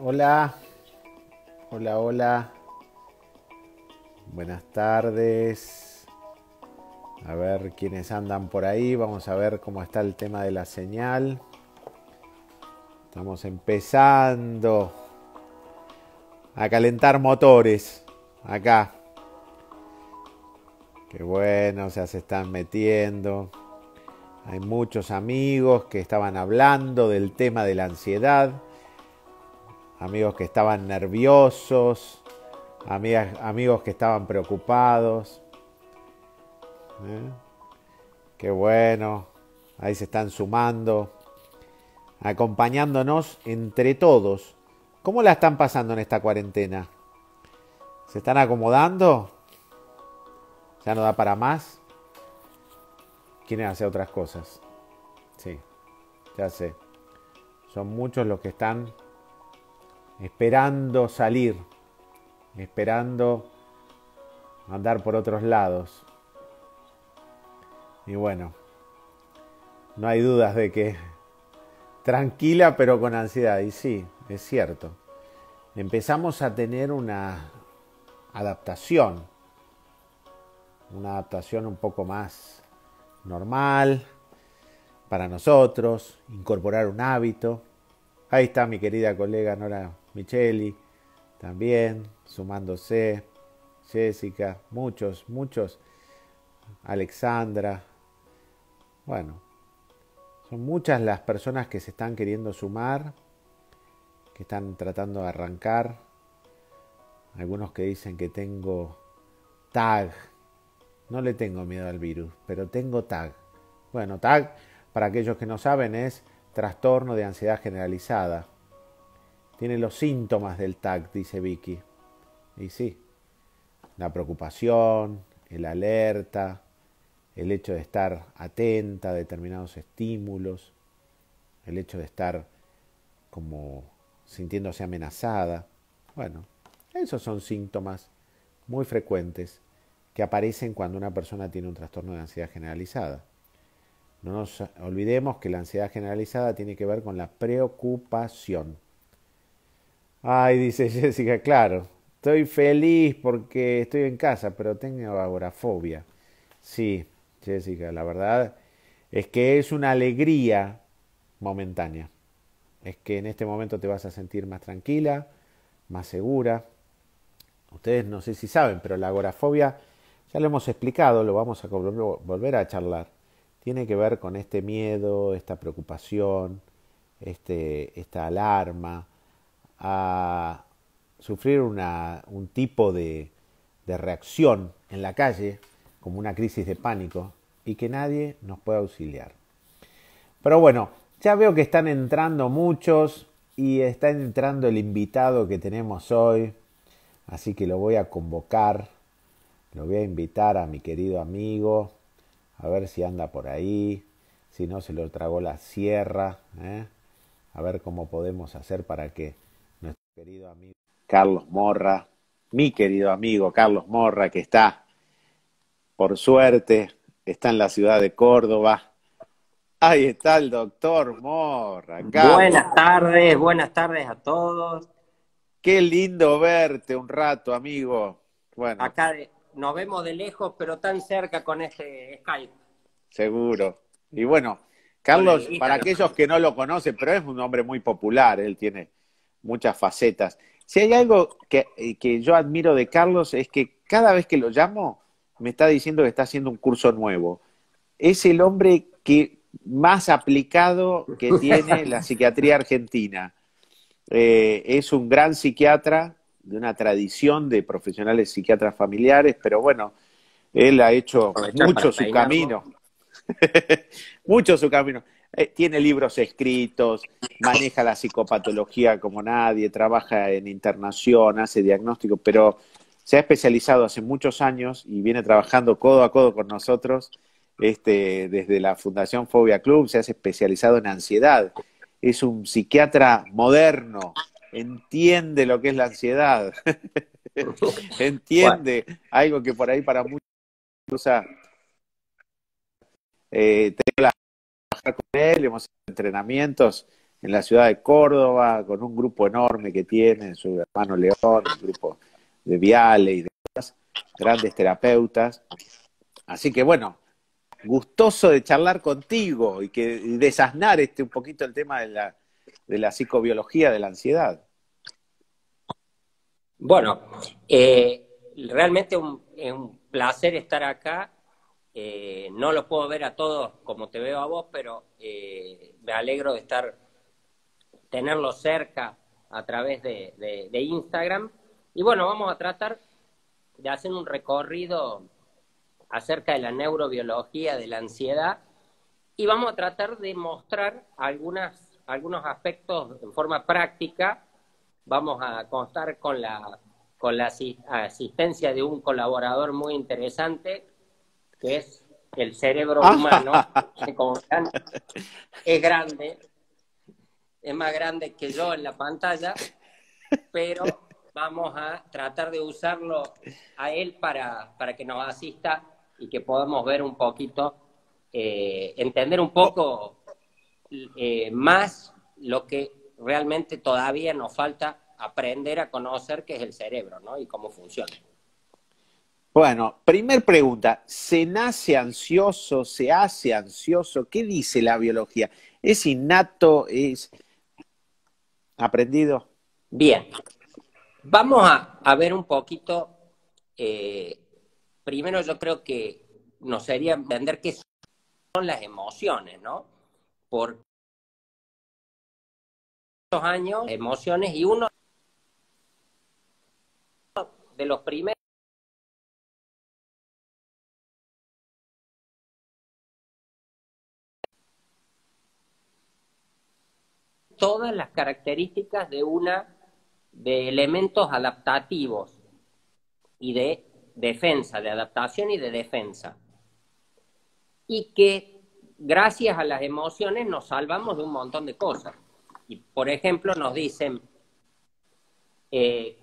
Hola, hola, hola. Buenas tardes. A ver quiénes andan por ahí. Vamos a ver cómo está el tema de la señal. Estamos empezando a calentar motores acá. Qué bueno, ya se están metiendo. Hay muchos amigos que estaban hablando del tema de la ansiedad. Amigos que estaban nerviosos. Amigos que estaban preocupados. ¿Eh? Qué bueno. Ahí se están sumando, acompañándonos entre todos. ¿Cómo la están pasando en esta cuarentena? ¿Se están acomodando? ¿Ya no da para más? ¿Quieren hacer otras cosas? Sí, ya sé. Son muchos los que están esperando salir, esperando andar por otros lados. Y bueno, no hay dudas de que tranquila pero con ansiedad. Y sí, es cierto. Empezamos a tener adaptación, una adaptación un poco más normal para nosotros, incorporar un hábito. Ahí está mi querida colega Nora Micheli, también sumándose, Jessica, muchos, Alexandra. Bueno, son muchas las personas que se están queriendo sumar, que están tratando de arrancar. Algunos que dicen que tengo TAG. No le tengo miedo al virus, pero tengo TAG. Bueno, TAG, para aquellos que no saben, es trastorno de ansiedad generalizada. Tiene los síntomas del TAG, dice Vicky. Y sí, la preocupación, el alerta, el hecho de estar atenta a determinados estímulos, el hecho de estar como sintiéndose amenazada. Bueno, esos son síntomas muy frecuentes que aparecen cuando una persona tiene un trastorno de ansiedad generalizada. No nos olvidemos que la ansiedad generalizada tiene que ver con la preocupación. Ay, dice Jessica, claro, estoy feliz porque estoy en casa, pero tengo agorafobia. Sí, Jessica, la verdad es que es una alegría momentánea. Es que en este momento te vas a sentir más tranquila, más segura. Ustedes no sé si saben, pero la agorafobia, ya lo hemos explicado, lo vamos a volver a charlar. Tiene que ver con este miedo, esta preocupación, esta alarma, a sufrir un tipo de reacción en la calle, como una crisis de pánico, y que nadie nos puede auxiliar. Pero bueno, ya veo que están entrando muchos y está entrando el invitado que tenemos hoy, así que lo voy a convocar, lo voy a invitar a mi querido amigo, a ver si anda por ahí, si no se lo tragó la sierra, ¿eh? A ver cómo podemos hacer para que nuestro querido amigo Carlos Morra, mi querido amigo Carlos Morra, que está, por suerte, está en la ciudad de Córdoba. Ahí está el doctor Morra, Carlos. Buenas tardes a todos. Qué lindo verte un rato, amigo. Bueno, Nos vemos de lejos, pero tan cerca con este Skype, seguro. Y bueno, con el Carlos, para Instagram. aquellos que no lo conocen, pero es un hombre muy popular, él tiene muchas facetas. Si hay algo que yo admiro de Carlos es que cada vez que lo llamo me está diciendo que está haciendo un curso nuevo. Es el hombre que más aplicado que tiene la psiquiatría argentina. Es un gran psiquiatra de una tradición de profesionales psiquiatras familiares, pero bueno, él ha hecho Aprovechar mucho para su peinarlo. camino, mucho su camino. Tiene libros escritos, maneja la psicopatología como nadie, trabaja en internación, hace diagnóstico, pero se ha especializado hace muchos años y viene trabajando codo a codo con nosotros desde la Fundación Fobia Club, se ha especializado en ansiedad. Es un psiquiatra moderno, entiende lo que es la ansiedad, Bueno, entiende algo que por ahí para muchos tengo la trabajar con él, hemos hecho entrenamientos en la ciudad de Córdoba, con un grupo enorme que tiene, su hermano León, un grupo de Viale y demás, grandes terapeutas. Así que bueno, gustoso de charlar contigo y desasnar un poquito el tema de la psicobiología de la ansiedad. Bueno, realmente es un placer estar acá. No los puedo ver a todos como te veo a vos, pero me alegro de tenerlos cerca a través de Instagram. Y bueno, vamos a tratar de hacer un recorrido acerca de la neurobiología de la ansiedad y vamos a tratar de mostrar algunos aspectos en forma práctica. Vamos a contar con la asistencia de un colaborador muy interesante, que es el cerebro humano, que como verán, es grande, es más grande que yo en la pantalla, pero vamos a tratar de usarlo a él para que nos asista y que podamos ver un poquito, entender un poco más lo que realmente todavía nos falta aprender a conocer, que es el cerebro, ¿no? Y cómo funciona. Bueno, primer pregunta, ¿se nace ansioso, se hace ansioso? ¿Qué dice la biología? ¿Es innato? ¿Es aprendido? Bien, vamos a ver un poquito, primero yo creo que nos sería entender qué son las emociones, ¿no? Por muchos años, emociones, y uno de los primeros, todas las características de elementos adaptativos y de defensa, de adaptación y de defensa. Y que gracias a las emociones nos salvamos de un montón de cosas. Y por ejemplo nos dicen,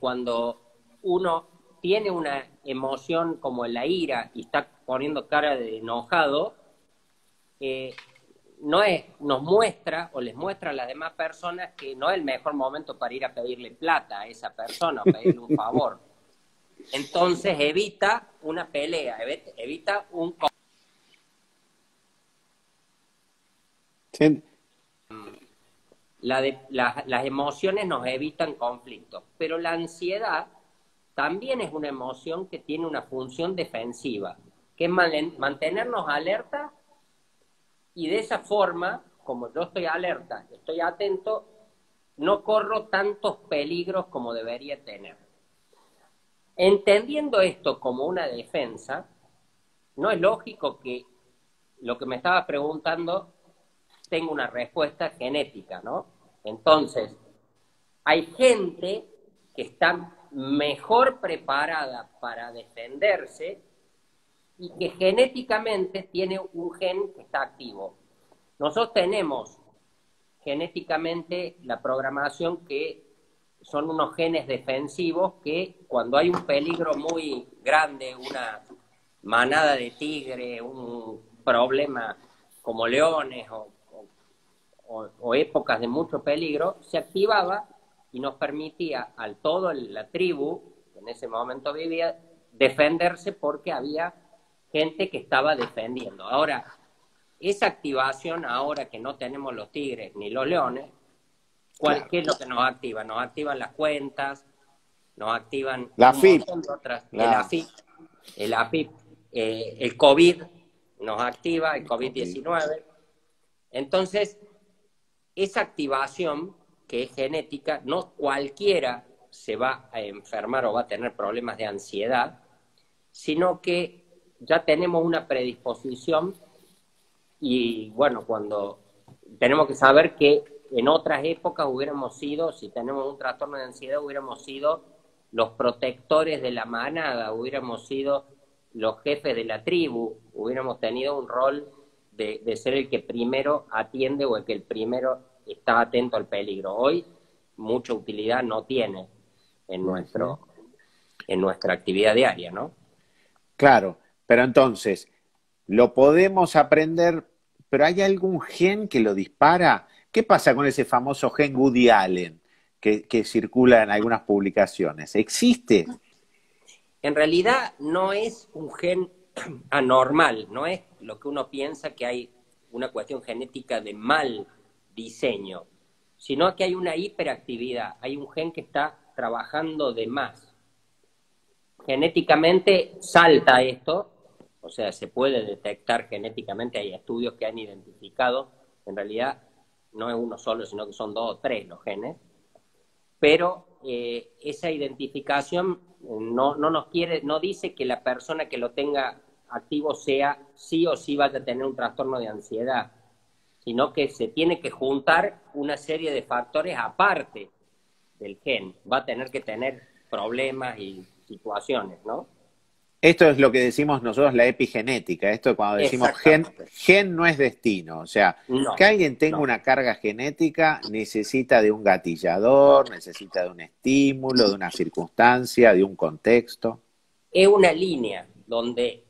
cuando uno tiene una emoción como la ira y está poniendo cara de enojado, nos muestra o les muestra a las demás personas que no es el mejor momento para ir a pedirle plata a esa persona o pedirle un favor. Entonces evita una pelea, evita un... Sí. Las emociones nos evitan conflictos, pero la ansiedad también es una emoción que tiene una función defensiva, que es mantenernos alerta, y de esa forma, como yo estoy alerta, estoy atento, no corro tantos peligros como debería tener. Entendiendo esto como una defensa, no es lógico que lo que me estaba preguntando tenga una respuesta genética, ¿no? Entonces, hay gente que está mejor preparada para defenderse y que genéticamente tiene un gen que está activo. Nosotros tenemos genéticamente la programación que son unos genes defensivos que cuando hay un peligro muy grande, una manada de tigre, un problema como leones o épocas de mucho peligro, se activaba y nos permitía a toda la tribu, que en ese momento vivía, defenderse porque había gente que estaba defendiendo. Ahora, esa activación, ahora que no tenemos los tigres ni los leones, ¿qué es lo que nos activa? Nos activan las cuentas, nos activan La un FIP. montón de otras, La... el AFIP, el COVID nos activa, el COVID-19. Entonces, esa activación que es genética, no cualquiera se va a enfermar o va a tener problemas de ansiedad, sino que ya tenemos una predisposición. Y bueno, cuando tenemos que saber que en otras épocas hubiéramos sido, si tenemos un trastorno de ansiedad, hubiéramos sido los protectores de la manada, hubiéramos sido los jefes de la tribu, hubiéramos tenido un rol de ser el que primero atiende o el que el primero está atento al peligro. Hoy mucha utilidad no tiene en nuestra actividad diaria, ¿no? Claro, pero entonces, lo podemos aprender, pero ¿hay algún gen que lo dispara? ¿Qué pasa con ese famoso gen Woody Allen que circula en algunas publicaciones? ¿Existe? En realidad no es un gen anormal, no es lo que uno piensa que hay una cuestión genética de mal diseño, sino que hay una hiperactividad, hay un gen que está trabajando de más. Genéticamente salta esto, o sea, se puede detectar genéticamente, hay estudios que han identificado, en realidad no es uno solo, sino que son 2 o 3 los genes, pero esa identificación no dice que la persona que lo tenga activo sea sí o sí vaya a tener un trastorno de ansiedad, sino que se tiene que juntar una serie de factores aparte del gen. Va a tener que tener problemas y situaciones, ¿no? Esto es lo que decimos nosotros la epigenética. Esto cuando decimos Exactamente. gen no es destino. O sea, No, que alguien tenga no. una carga genética necesita de un gatillador, necesita de un estímulo, de una circunstancia, de un contexto. Es una línea donde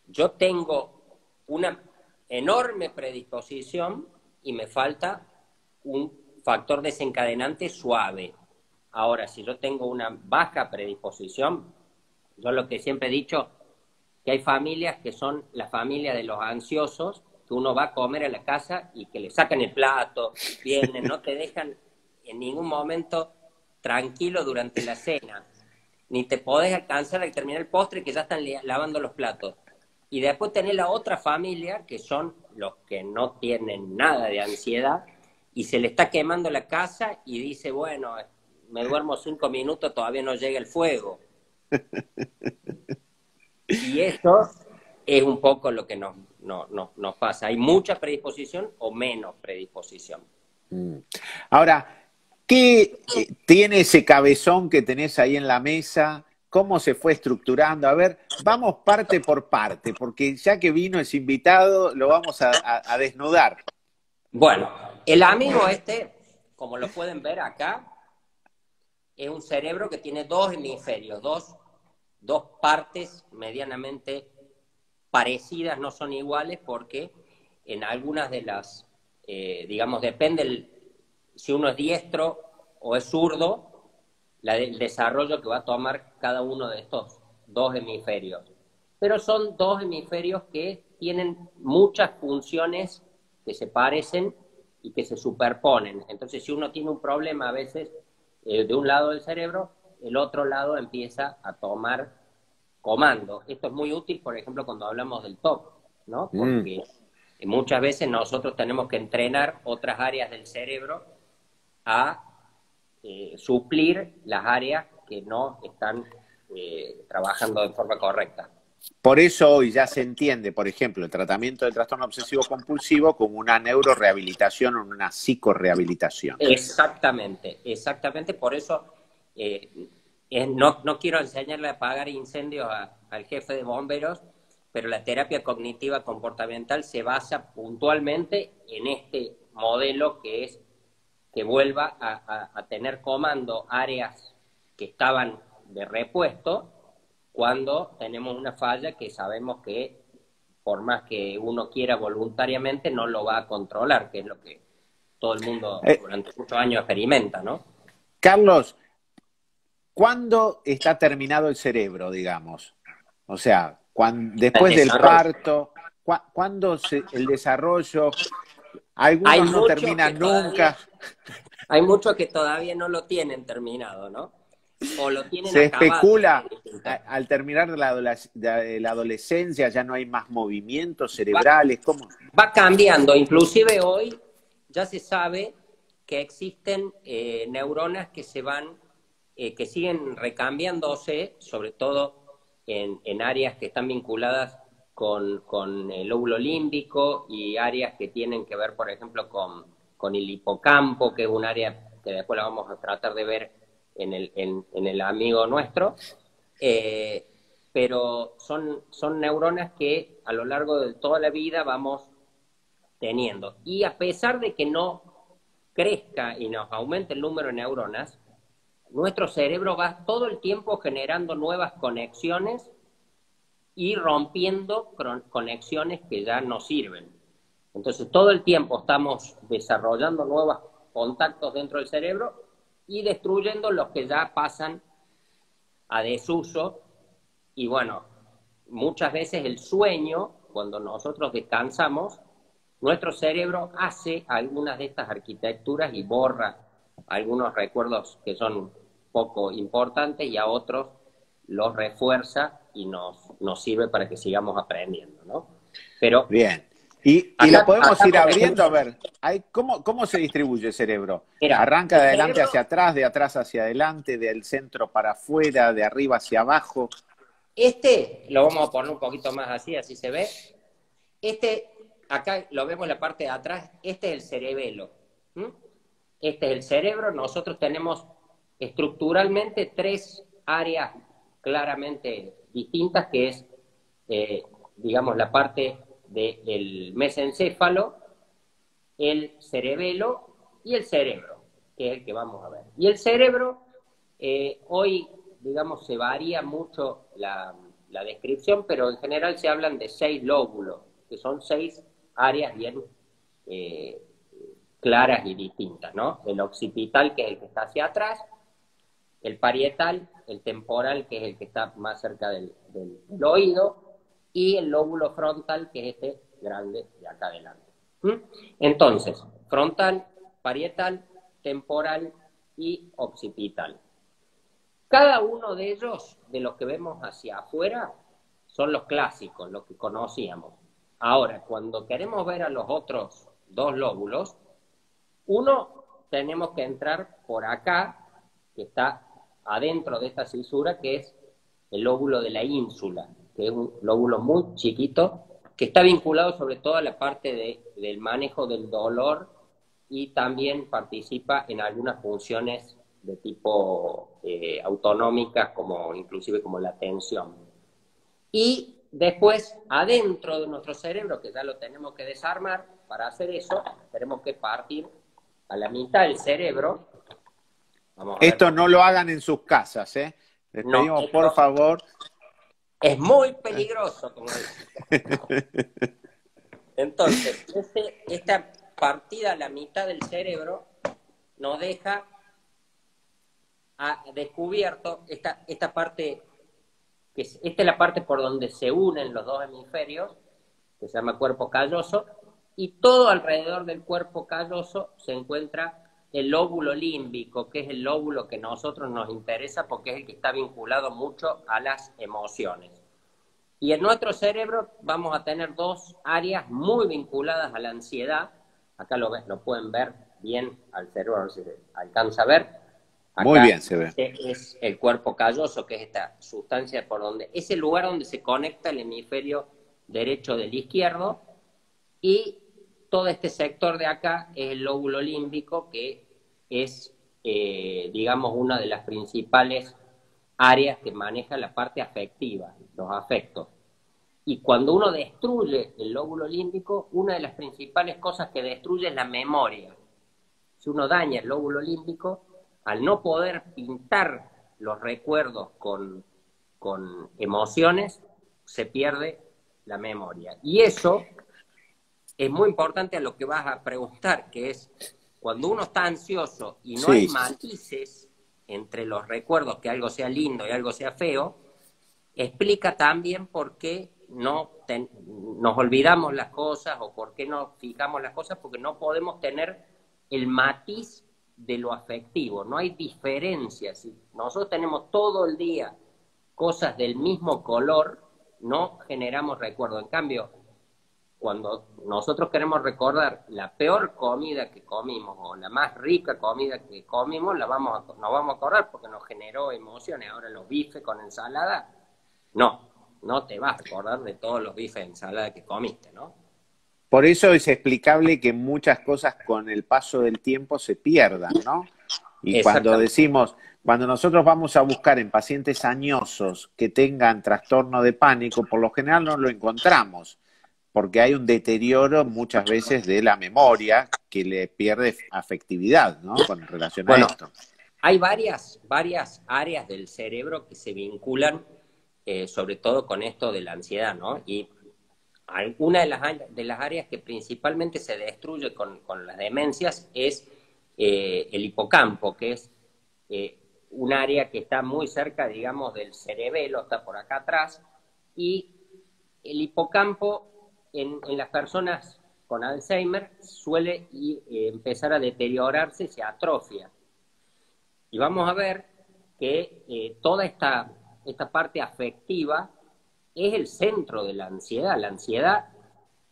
yo tengo una enorme predisposición y me falta un factor desencadenante suave. Ahora, si yo tengo una baja predisposición, yo lo que siempre he dicho, que hay familias que son la familia de los ansiosos, que uno va a comer a la casa y que le sacan el plato, vienen, no te dejan en ningún momento tranquilo durante la cena, ni te podés alcanzar al terminar el postre que ya están lavando los platos. Y después tenés la otra familia, que son los que no tienen nada de ansiedad, y se le está quemando la casa y dice, bueno, me duermo 5 minutos, todavía no llega el fuego. Y eso es un poco lo que nos pasa. Hay mucha predisposición o menos predisposición. Ahora, ¿qué tiene ese cabezón que tenés ahí en la mesa? ¿Cómo se fue estructurando? A ver, vamos parte por parte, porque ya que vino ese invitado, lo vamos a desnudar. Bueno, el amigo este, como lo pueden ver acá, es un cerebro que tiene 2 hemisferios, dos partes medianamente parecidas, no son iguales porque en algunas de las, digamos, depende si uno es diestro o es zurdo, el desarrollo que va a tomar cada uno de estos 2 hemisferios. Pero son 2 hemisferios que tienen muchas funciones que se parecen y que se superponen. Entonces, si uno tiene un problema a veces de un lado del cerebro, el otro lado empieza a tomar comando. Esto es muy útil, por ejemplo, cuando hablamos del TOC, ¿no? Mm. Porque muchas veces nosotros tenemos que entrenar otras áreas del cerebro a suplir las áreas que no están trabajando de forma correcta. Por eso hoy ya se entiende, por ejemplo, el tratamiento del trastorno obsesivo compulsivo como una neurorehabilitación o una psicorehabilitación. Exactamente, exactamente. Por eso no quiero enseñarle a apagar incendios al jefe de bomberos, pero la terapia cognitiva comportamental se basa puntualmente en este modelo que es que vuelva a tener comando áreas que estaban de repuesto cuando tenemos una falla que sabemos que por más que uno quiera voluntariamente no lo va a controlar, que es lo que todo el mundo durante muchos años experimenta, ¿no? Carlos, ¿cuándo está terminado el cerebro, digamos? O sea, después del parto, ¿cuándo el desarrollo? Algunos no terminan nunca. Hay muchos que todavía no lo tienen terminado, ¿no? O lo tienen Se acabado. especula, al terminar la adolescencia ya no hay más movimientos cerebrales. ¿Cómo? Va cambiando, inclusive hoy ya se sabe que existen neuronas que que siguen recambiándose, sobre todo en áreas que están vinculadas con el lóbulo límbico y áreas que tienen que ver, por ejemplo, con el hipocampo, que es un área que después la vamos a tratar de ver en el amigo nuestro. Pero son neuronas que a lo largo de toda la vida vamos teniendo. Y a pesar de que no crezca y nos aumente el número de neuronas, nuestro cerebro va todo el tiempo generando nuevas conexiones y rompiendo conexiones que ya no sirven. Entonces, todo el tiempo estamos desarrollando nuevos contactos dentro del cerebro y destruyendo los que ya pasan a desuso. Y bueno, muchas veces el sueño, cuando nosotros descansamos, nuestro cerebro hace algunas de estas arquitecturas y borra algunos recuerdos que son poco importantes y a otros los refuerza y nos sirve para que sigamos aprendiendo, ¿no? Pero Bien. Y lo podemos ir por abriendo, a ejemplo, ver, ¿cómo se distribuye el cerebro? mira, ¿Arranca el de adelante cerebro, hacia atrás, de atrás hacia adelante, del centro para afuera, de arriba hacia abajo? lo vamos a poner un poquito más así, así se ve. Este, acá lo vemos en la parte de atrás, este es el cerebelo. ¿Mm? Este es el cerebro. Nosotros tenemos estructuralmente tres áreas claramente distintas, que es, digamos, la parte del mesencéfalo, el cerebelo y el cerebro, que es el que vamos a ver. Y el cerebro, hoy, digamos, se varía mucho la descripción, pero en general se hablan de 6 lóbulos, que son 6 áreas bien eh, claras y distintas, ¿no? El occipital, que es el que está hacia atrás, el parietal, el temporal, que es el que está más cerca del oído, y el lóbulo frontal, que es este grande de acá adelante. ¿Mm? Entonces, frontal, parietal, temporal y occipital. Cada uno de ellos, de los que vemos hacia afuera, son los clásicos, los que conocíamos. Ahora, cuando queremos ver a los otros dos lóbulos, uno, tenemos que entrar por acá, que está adentro de esta cisura, que es el lóbulo de la ínsula, que es un lóbulo muy chiquito, que está vinculado sobre todo a la parte del manejo del dolor y también participa en algunas funciones de tipo autonómicas, como inclusive como la atención. Y después, adentro de nuestro cerebro, que ya lo tenemos que desarmar, para hacer eso tenemos que partir a la mitad del cerebro. Vamos a ver Esto cómo. no lo hagan en sus casas, ¿eh? Les No, pedimos, por esto favor. es muy peligroso, como dice. Entonces, esta partida a la mitad del cerebro nos deja descubierto esta parte, esta es la parte por donde se unen los dos hemisferios, que se llama cuerpo calloso, y todo alrededor del cuerpo calloso se encuentra el lóbulo límbico, que es el lóbulo que a nosotros nos interesa porque es el que está vinculado mucho a las emociones. Y en nuestro cerebro vamos a tener dos áreas muy vinculadas a la ansiedad. Acá lo pueden ver bien al cerebro, a ver si se alcanza a ver. Muy Acá bien se ve. es el cuerpo calloso, que es esta sustancia por donde, es el lugar donde se conecta el hemisferio derecho del izquierdo, y todo este sector de acá es el lóbulo límbico, que es, digamos, una de las principales áreas que maneja la parte afectiva, los afectos. Y cuando uno destruye el lóbulo límbico, una de las principales cosas que destruye es la memoria. Si uno daña el lóbulo límbico, al no poder pintar los recuerdos con emociones, se pierde la memoria. Y eso es muy importante a lo que vas a preguntar, que es cuando uno está ansioso y no hay Sí. matices entre los recuerdos, que algo sea lindo y algo sea feo, explica también por qué nos olvidamos las cosas o por qué no fijamos las cosas, porque no podemos tener el matiz de lo afectivo, no hay diferencias. Si nosotros tenemos todo el día cosas del mismo color, no generamos recuerdo. En cambio, cuando nosotros queremos recordar la peor comida que comimos o la más rica comida que comimos, nos vamos a acordar porque nos generó emociones. Ahora los bifes con ensalada, no te vas a acordar de todos los bifes de ensalada que comiste, ¿no? Por eso es explicable que muchas cosas con el paso del tiempo se pierdan, ¿no? Y cuando Exactamente. decimos, cuando nosotros vamos a buscar en pacientes añosos que tengan trastorno de pánico, por lo general no lo encontramos, porque hay un deterioro muchas veces de la memoria que le pierde afectividad, ¿no? Con relación a Bueno, esto. hay varias áreas del cerebro que se vinculan, sobre todo con esto de la ansiedad, ¿no? Y Una de las áreas que principalmente se destruye con las demencias es el hipocampo, que es un área que está muy cerca, digamos, del cerebelo, está por acá atrás, y el hipocampo en las personas con Alzheimer suele empezar a deteriorarse, se atrofia. Y vamos a ver que toda esta parte afectiva es el centro de la ansiedad. La ansiedad,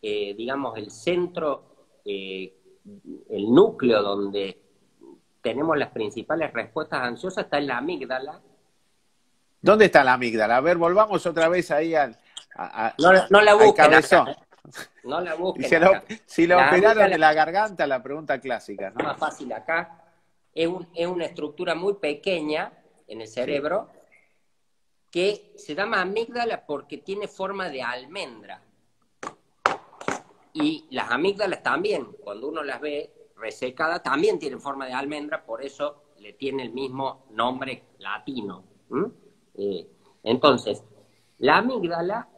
digamos, el centro, el núcleo donde tenemos las principales respuestas ansiosas está en la amígdala. ¿Dónde está la amígdala? A ver, volvamos otra vez ahí No la al busquen cabezón. acá, no la Y busquen acá. si lo La operaron de amígdala la garganta, la pregunta clásica, es ¿no? más fácil acá. Es una estructura muy pequeña en el Sí. cerebro que se llama amígdala porque tiene forma de almendra. Y las amígdalas también, cuando uno las ve resecadas, también tienen forma de almendra, por eso le tiene el mismo nombre latino. Entonces, la amígdala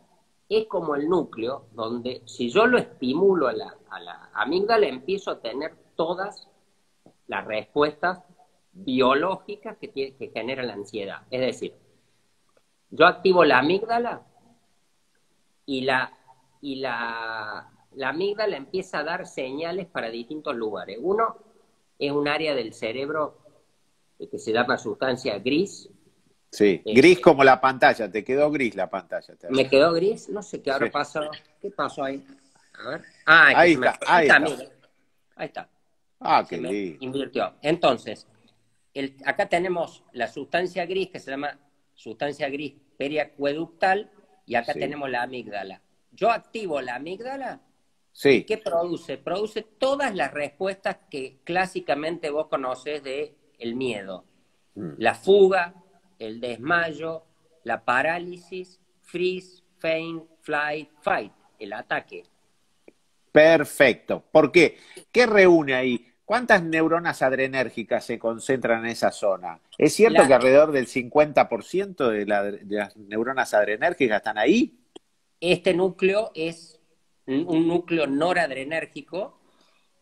es como el núcleo donde si yo lo estimulo a la amígdala, empiezo a tener todas las respuestas biológicas que generan la ansiedad. Es decir, yo activo la amígdala y la amígdala empieza a dar señales para distintos lugares. Uno es un área del cerebro que se llama sustancia gris. Sí, gris como la pantalla, te quedó gris la pantalla. Me quedó gris, no sé qué habrá Sí. pasado. ¿Qué pasó ahí? A ver. Ah, es que Ahí se me... está, ahí está. Mira. Ahí está. Ah, Se qué me lindo. invirtió. Entonces, acá tenemos la sustancia gris que se llama sustancia gris periacueductal y acá Sí. tenemos la amígdala. Yo activo la amígdala y Sí. ¿qué produce? Produce todas las respuestas que clásicamente vos conocés de el miedo. La fuga, el desmayo, la parálisis, freeze, faint, flight, fight, el ataque. Perfecto. ¿Por qué? ¿Qué reúne ahí? ¿Cuántas neuronas adrenérgicas se concentran en esa zona? ¿Es cierto que La, alrededor del 50% de las neuronas adrenérgicas están ahí? Este núcleo es un núcleo noradrenérgico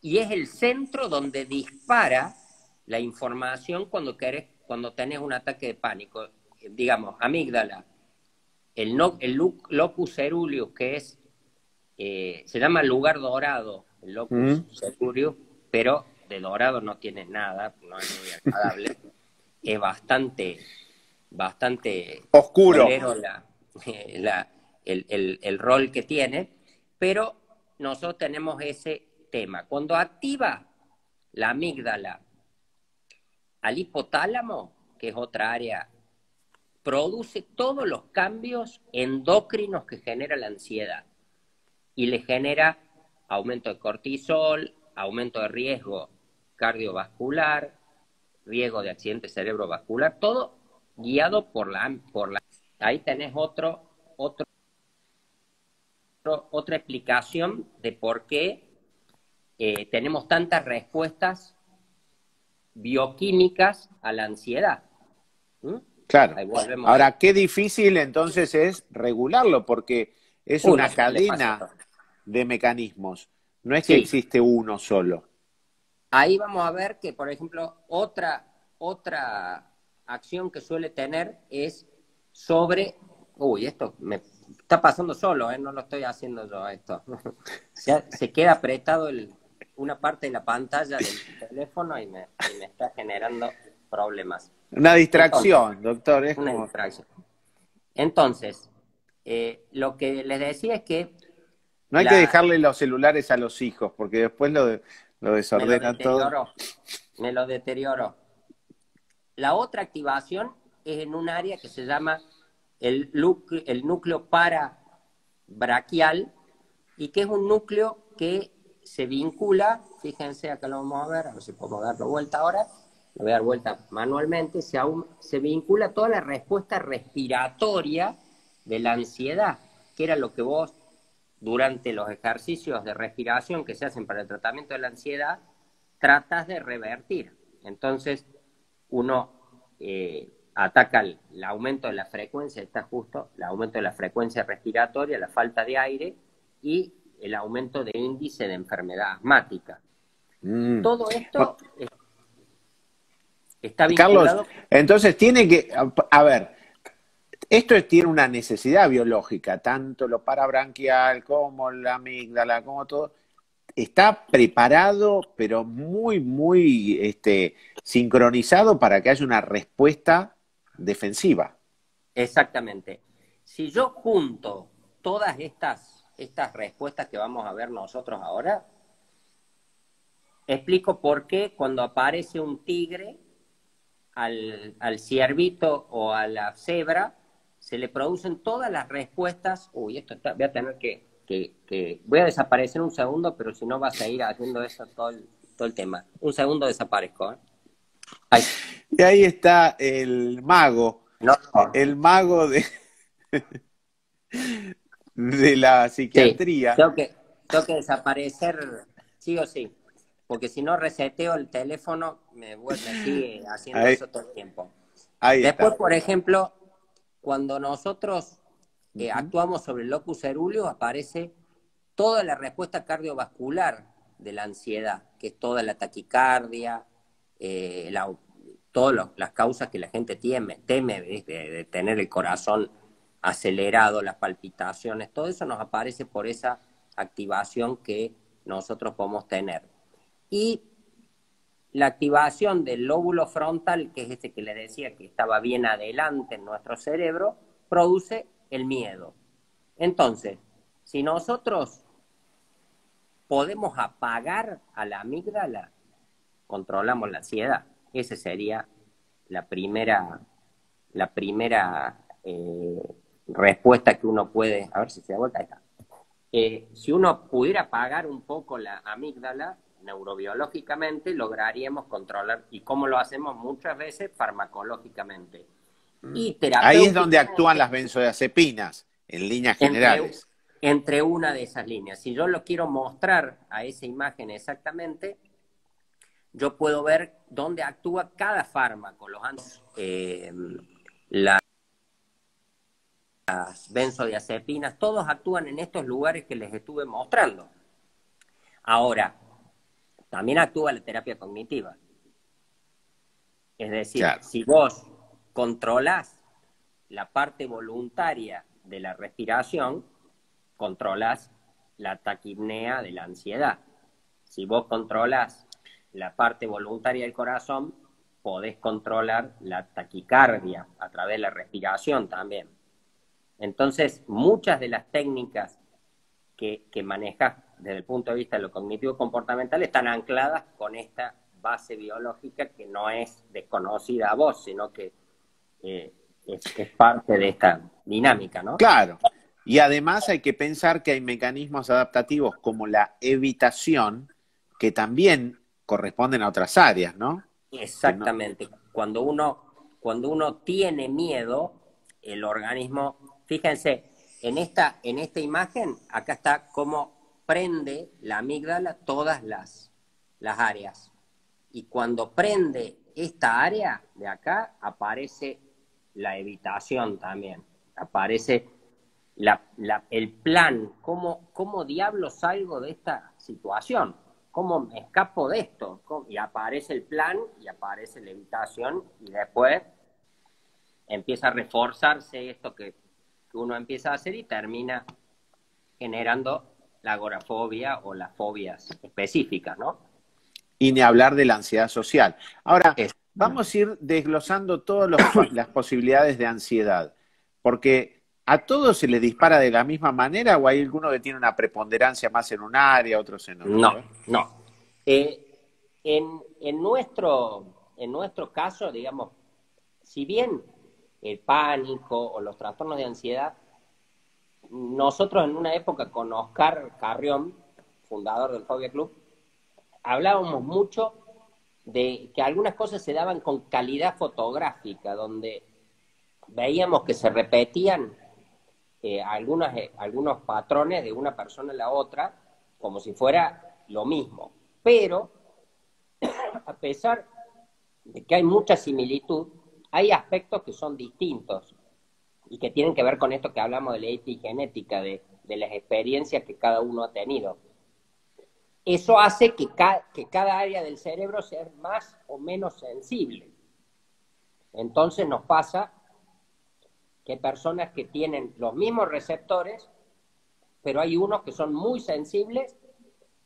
y es el centro donde dispara la información cuando tenés un ataque de pánico. Digamos, amígdala, el locus ceruleus, que es, se llama lugar dorado, el locus ¿Mm? ceruleus, pero de dorado no tiene nada, no es muy agradable, es bastante Oscuro. bolero el rol que tiene, pero nosotros tenemos ese tema. Cuando activa la amígdala al hipotálamo, que es otra área, produce todos los cambios endócrinos que genera la ansiedad y le genera aumento de cortisol, aumento de riesgo cardiovascular, riesgo de accidente cerebrovascular, todo guiado por la... Ahí tenés otra explicación de por qué tenemos tantas respuestas bioquímicas a la ansiedad. Claro. Ahí volvemos ahí. Ahora, qué difícil entonces es regularlo, porque es No una sé qué le pasa a cadena todo. de mecanismos. No es que Sí, existe uno solo. ahí vamos a ver que, por ejemplo, otra acción que suele tener es sobre... Uy, esto me está pasando solo, no lo estoy haciendo yo esto. Se queda apretado una parte de la pantalla del teléfono y me está generando problemas. Una Entonces, distracción, doctor. Es una como... distracción. Entonces, lo que les decía es que No hay que dejarle los celulares a los hijos, porque después lo me lo desordenan todo. deterioró, me lo deterioró. La otra activación es en un área que se llama el núcleo parabraquial y que es un núcleo que se vincula, fíjense, acá lo vamos a ver si podemos darlo vuelta ahora, lo voy a dar vuelta manualmente, se vincula a toda la respuesta respiratoria de la ansiedad, que era lo que vos, durante los ejercicios de respiración que se hacen para el tratamiento de la ansiedad, tratas de revertir. Entonces, uno ataca el aumento de la frecuencia, está justo, el aumento de la frecuencia respiratoria, la falta de aire, y el aumento de índice de enfermedad asmática. Mm. Todo esto está Carlos, vinculado. entonces tiene que, a ver, tiene una necesidad biológica, tanto lo parabranquial como la amígdala, como todo, está preparado, pero muy sincronizado para que haya una respuesta defensiva. Exactamente. Si yo junto todas estas respuestas que vamos a ver nosotros ahora, explico por qué cuando aparece un tigre, al ciervito o a la cebra, se le producen todas las respuestas. Uy, voy a tener voy a desaparecer un segundo, pero si no vas a ir haciendo eso todo el tema. Un segundo desaparezco, ¿eh? Ahí. Y ahí está No, no. el mago de la Sí, psiquiatría. tengo que desaparecer sí o sí, porque si no reseteo el teléfono, me sigue haciendo Ahí, eso todo el tiempo. ahí Después, está. por ejemplo, cuando nosotros Ujú. actuamos sobre el locus ceruleus, aparece toda la respuesta cardiovascular de la ansiedad, que es toda la taquicardia, eh, la, todas las causas que la gente teme de tener el corazón acelerado, las palpitaciones, todo eso nos aparece por esa activación que nosotros podemos tener. Y la activación del lóbulo frontal, que es ese que le decía que estaba bien adelante en nuestro cerebro, produce el miedo. Entonces, si nosotros podemos apagar a la amígdala, controlamos la ansiedad. Esa sería la primera respuesta que uno puede. A ver si se da vuelta. Ahí está. Si uno pudiera apagar un poco la amígdala, neurobiológicamente lograríamos controlar. ¿Y cómo lo hacemos? Muchas veces farmacológicamente. Y Ahí es donde actúan terapéuticamente las benzodiazepinas, en líneas entre, generales. entre una de esas líneas. Si yo lo quiero mostrar a esa imagen exactamente, yo puedo ver dónde actúa cada fármaco, las benzodiazepinas, todos actúan en estos lugares que les estuve mostrando. Ahora, también actúa la terapia cognitiva. Es decir, Claro. si vos controlás la parte voluntaria de la respiración, controlás la taquipnea de la ansiedad. Si vos controlás la parte voluntaria del corazón, podés controlar la taquicardia a través de la respiración también. Entonces, muchas de las técnicas que manejas desde el punto de vista de lo cognitivo comportamental están ancladas con esta base biológica que no es desconocida a vos, sino que es parte de esta dinámica, ¿no? Claro. Y además hay que pensar que hay mecanismos adaptativos como la evitación que también corresponden a otras áreas, ¿no? Que no. Exactamente. Cuando uno tiene miedo, el organismo, fíjense, en esta imagen, acá está cómo prende la amígdala todas las áreas. Y cuando prende esta área de acá, aparece la evitación también. Aparece el plan, cómo diablos salgo de esta situación, cómo me escapo de esto. Y aparece el plan y aparece la evitación y después empieza a reforzarse esto que uno empieza a hacer y termina generando la agorafobia o las fobias específicas, ¿no? Y ni hablar de la ansiedad social. Ahora, Es, vamos a ir desglosando todas las posibilidades de ansiedad, porque a todos se les dispara de la misma manera o hay alguno que tiene una preponderancia más en un área, otros en otra. A no, ver. no. En nuestro caso, digamos, si bien el pánico o los trastornos de ansiedad, nosotros en una época con Oscar Carrión, fundador del Fobia Club, hablábamos mucho de que algunas cosas se daban con calidad fotográfica, donde veíamos que se repetían algunos patrones de una persona a la otra, como si fuera lo mismo. Pero, a pesar de que hay mucha similitud, hay aspectos que son distintos y que tienen que ver con esto que hablamos de la epigenética, de de las experiencias que cada uno ha tenido. Eso hace que cada área del cerebro sea más o menos sensible. Entonces nos pasa que hay personas que tienen los mismos receptores, pero hay unos que son muy sensibles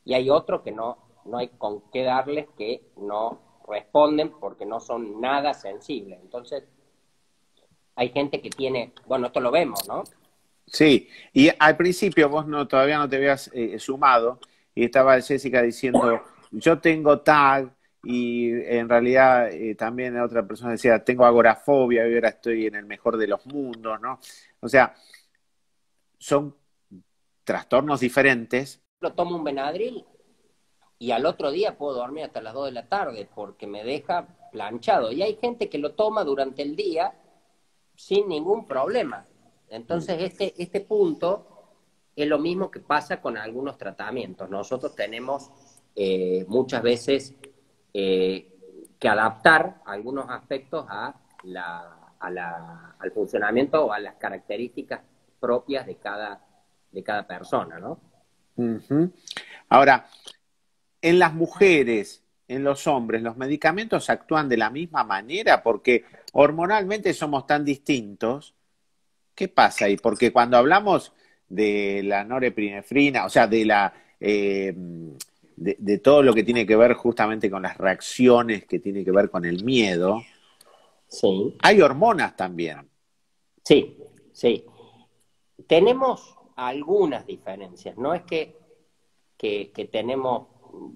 y hay otros que no hay con qué darles, que no responden porque no son nada sensibles. Entonces, hay gente que tiene, bueno, esto lo vemos, ¿no? Sí, y al principio vos todavía no te habías sumado y estaba Jessica diciendo, yo tengo TAG y en realidad también otra persona decía, tengo agorafobia y ahora estoy en el mejor de los mundos, ¿no? O sea, son trastornos diferentes. Lo tomo un Benadryl y al otro día puedo dormir hasta las 2 de la tarde porque me deja planchado. Y hay gente que lo toma durante el día sin ningún problema. Entonces, este punto es lo mismo que pasa con algunos tratamientos. Nosotros tenemos muchas veces que adaptar algunos aspectos al funcionamiento o a las características propias de cada persona, ¿no? Uh-huh. Ahora, en las mujeres, en los hombres, ¿los medicamentos actúan de la misma manera? Porque hormonalmente somos tan distintos. ¿Qué pasa ahí? Porque cuando hablamos de la norepinefrina, o sea, de todo lo que tiene que ver justamente con las reacciones que tiene que ver con el miedo, Sí. hay hormonas también. Sí, sí. Tenemos algunas diferencias. No es que tenemos,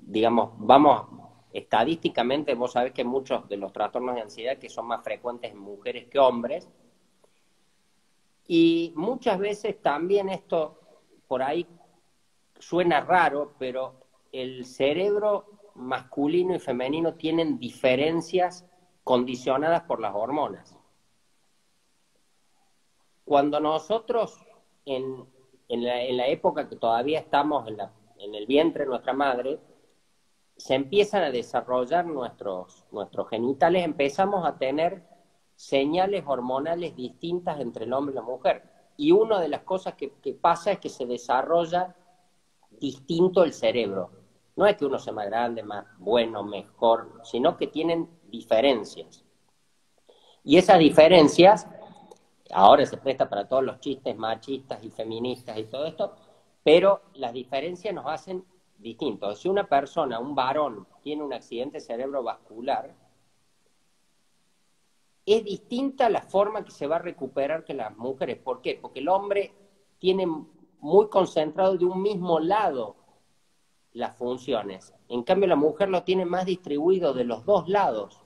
digamos, vamos, estadísticamente vos sabés que muchos de los trastornos de ansiedad que son más frecuentes en mujeres que hombres, y muchas veces también esto por ahí suena raro, pero el cerebro masculino y femenino tienen diferencias condicionadas por las hormonas. Cuando nosotros, en la época que todavía estamos en el vientre de nuestra madre, se empiezan a desarrollar nuestros genitales, empezamos a tener señales hormonales distintas entre el hombre y la mujer. Y una de las cosas que pasa es que se desarrolla distinto el cerebro. No es que uno sea más grande, más bueno, mejor, sino que tienen diferencias. Y esas diferencias, ahora se presta para todos los chistes machistas y feministas y todo esto, pero las diferencias nos hacen distintos. Si una persona, un varón, tiene un accidente cerebrovascular, es distinta la forma que se va a recuperar que las mujeres. ¿Por qué? Porque el hombre tiene muy concentrado de un mismo lado las funciones. En cambio, la mujer lo tiene más distribuido de los dos lados.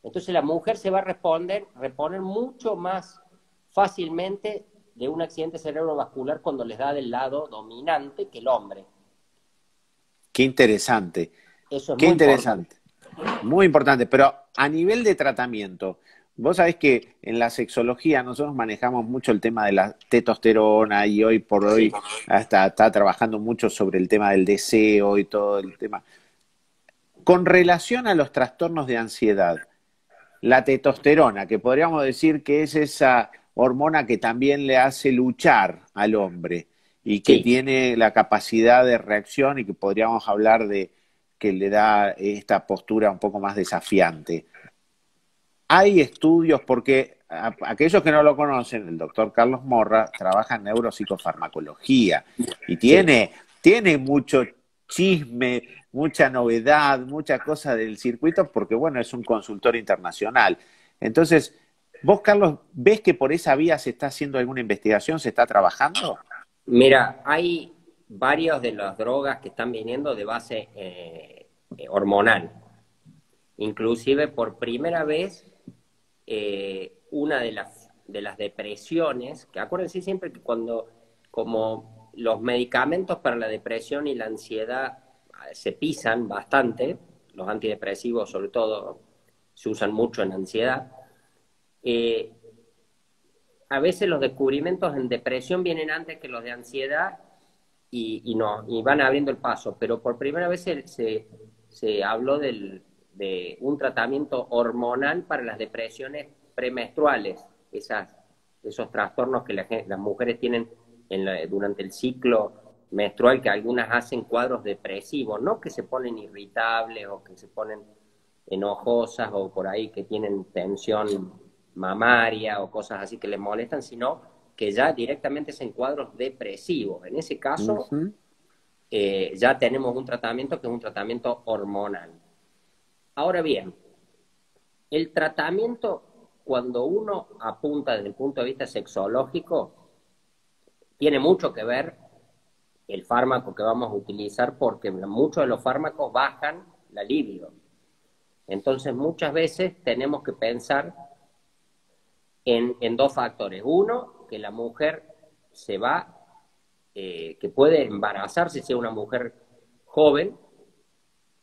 Entonces, la mujer se va a reponer mucho más fácilmente de un accidente cerebrovascular cuando les da del lado dominante que el hombre. Qué interesante. Eso es Qué muy interesante. importante. Muy importante. Pero a nivel de tratamiento, vos sabés que en la sexología nosotros manejamos mucho el tema de la testosterona y hoy por hoy hasta está trabajando mucho sobre el tema del deseo y todo el tema. Con relación a los trastornos de ansiedad, la testosterona, que podríamos decir que es esa hormona que también le hace luchar al hombre y que Sí. tiene la capacidad de reacción y que podríamos hablar de que le da esta postura un poco más desafiante. Hay estudios, porque aquellos que no lo conocen, el doctor Carlos Morra trabaja en neuropsicofarmacología y Sí. tiene mucho chisme, mucha novedad, mucha cosa del circuito, porque bueno, es un consultor internacional. Entonces, vos, Carlos, ¿ves que por esa vía se está haciendo alguna investigación, se está trabajando? Mira, hay varias de las drogas que están viniendo de base hormonal. Inclusive por primera vez una de las depresiones, que acuérdense siempre que como los medicamentos para la depresión y la ansiedad se pisan bastante, los antidepresivos sobre todo se usan mucho en ansiedad, eh, a veces los descubrimientos en depresión vienen antes que los de ansiedad y van abriendo el paso, pero por primera vez se habló de un tratamiento hormonal para las depresiones premenstruales, esos trastornos que las mujeres tienen durante el ciclo menstrual, que algunas hacen cuadros depresivos, no que se ponen irritables o que se ponen enojosas o por ahí que tienen tensión mamaria o cosas así que les molestan, sino que ya directamente es en cuadros depresivos. En ese caso, Ujú. ya tenemos un tratamiento que es un tratamiento hormonal. Ahora bien, el tratamiento, cuando uno apunta desde el punto de vista sexológico, tiene mucho que ver el fármaco que vamos a utilizar, porque muchos de los fármacos bajan la libido. Entonces, muchas veces tenemos que pensar en dos factores. Uno, que la mujer se va, que puede embarazarse si es una mujer joven,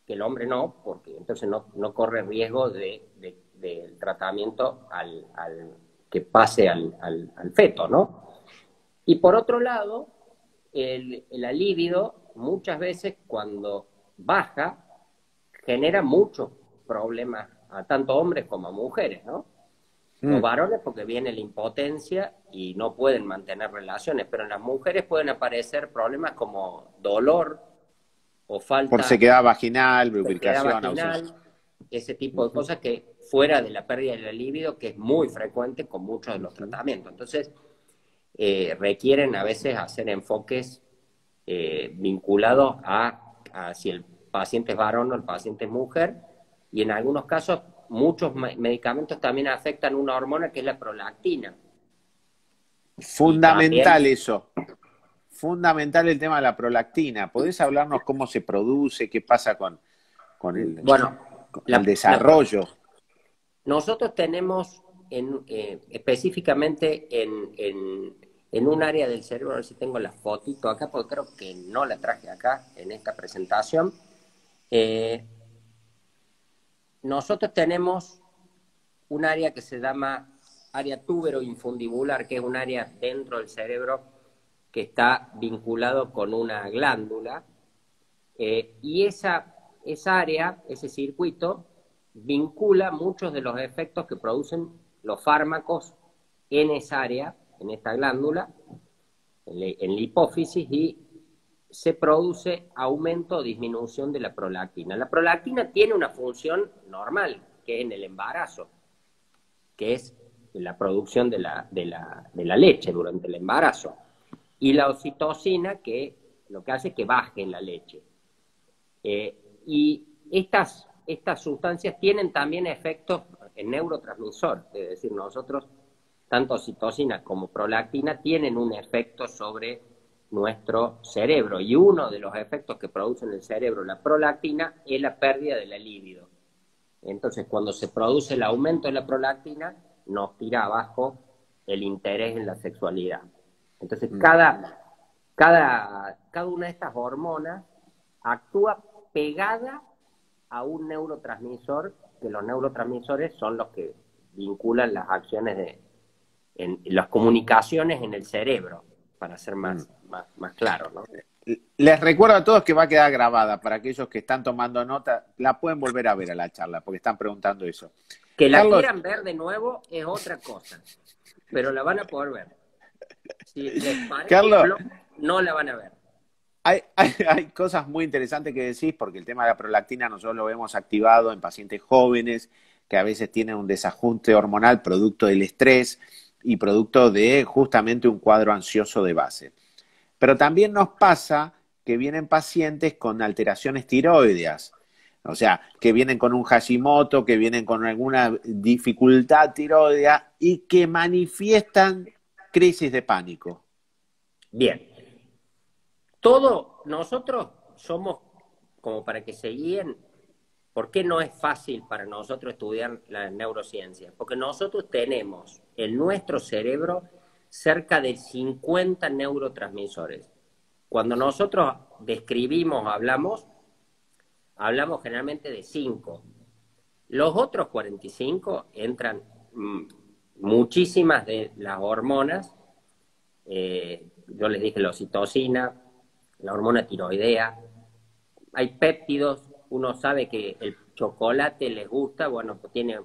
que el hombre no, porque entonces no corre riesgo del tratamiento que pase al feto, ¿no? Y por otro lado, la libido muchas veces cuando baja genera muchos problemas a tanto hombres como a mujeres, ¿no? Los Mm. varones porque viene la impotencia y no pueden mantener relaciones, pero en las mujeres pueden aparecer problemas como dolor o Por falta sequedad vaginal, de sequedad lubricación, ausencia. vaginal, ese tipo de Ujú, cosas que fuera de la pérdida de la libido, que es muy frecuente con muchos de los ujú. tratamientos. Entonces, requieren a veces hacer enfoques vinculados a si el paciente es varón o el paciente es mujer, y en algunos casos muchos medicamentos también afectan una hormona que es la prolactina. Y también, Fundamental eso. Fundamental el tema de la prolactina. ¿Podés hablarnos cómo se produce, qué pasa con bueno, con el la, la, desarrollo? nosotros tenemos específicamente en un área del cerebro, a ver si tengo la fotito acá, porque creo que no la traje acá en esta presentación. Eh, Nosotros tenemos un área que se llama área túbero-infundibular, que es un área dentro del cerebro que está vinculado con una glándula, y esa área, ese circuito, vincula muchos de los efectos que producen los fármacos en esa área, en esta glándula, en la hipófisis, y se produce aumento o disminución de la prolactina. La prolactina tiene una función normal, que es en el embarazo, que es la producción de la leche durante el embarazo. Y la oxitocina, que lo que hace es que baje la leche. Y estas sustancias tienen también efectos en neurotransmisor, es decir, nosotros, tanto oxitocina como prolactina, tienen un efecto sobre nuestro cerebro. Y uno de los efectos que produce en el cerebro la prolactina es la pérdida de la libido. Entonces, cuando se produce el aumento de la prolactina, nos tira abajo el interés en la sexualidad. Entonces, Mm. cada una de estas hormonas actúa pegada a un neurotransmisor, que los neurotransmisores son los que vinculan las acciones en las comunicaciones en el cerebro, para ser Mm. más claro, ¿no? Les recuerdo a todos que va a quedar grabada para aquellos que están tomando nota, la pueden volver a ver a la charla porque están preguntando eso. Que la Carlos, quieran ver de nuevo es otra cosa, pero la van a poder ver. Si les parece Carlos, flojo, no la van a ver. hay cosas muy interesantes que decís porque el tema de la prolactina nosotros lo vemos activado en pacientes jóvenes que a veces tienen un desajuste hormonal producto del estrés y producto de justamente un cuadro ansioso de base. Pero también nos pasa que vienen pacientes con alteraciones tiroideas, o sea, que vienen con un Hashimoto, que vienen con alguna dificultad tiroidea y que manifiestan crisis de pánico. Bien, nosotros somos, como para que se guíen, ¿por qué no es fácil para nosotros estudiar la neurociencia? Porque nosotros tenemos en nuestro cerebro cerca de 50 neurotransmisores. Cuando nosotros describimos, hablamos generalmente de 5. Los otros 45 entran muchísimas de las hormonas. Yo les dije la oxitocina, la hormona tiroidea. Hay péptidos, uno sabe que el chocolate les gusta, bueno, pues tiene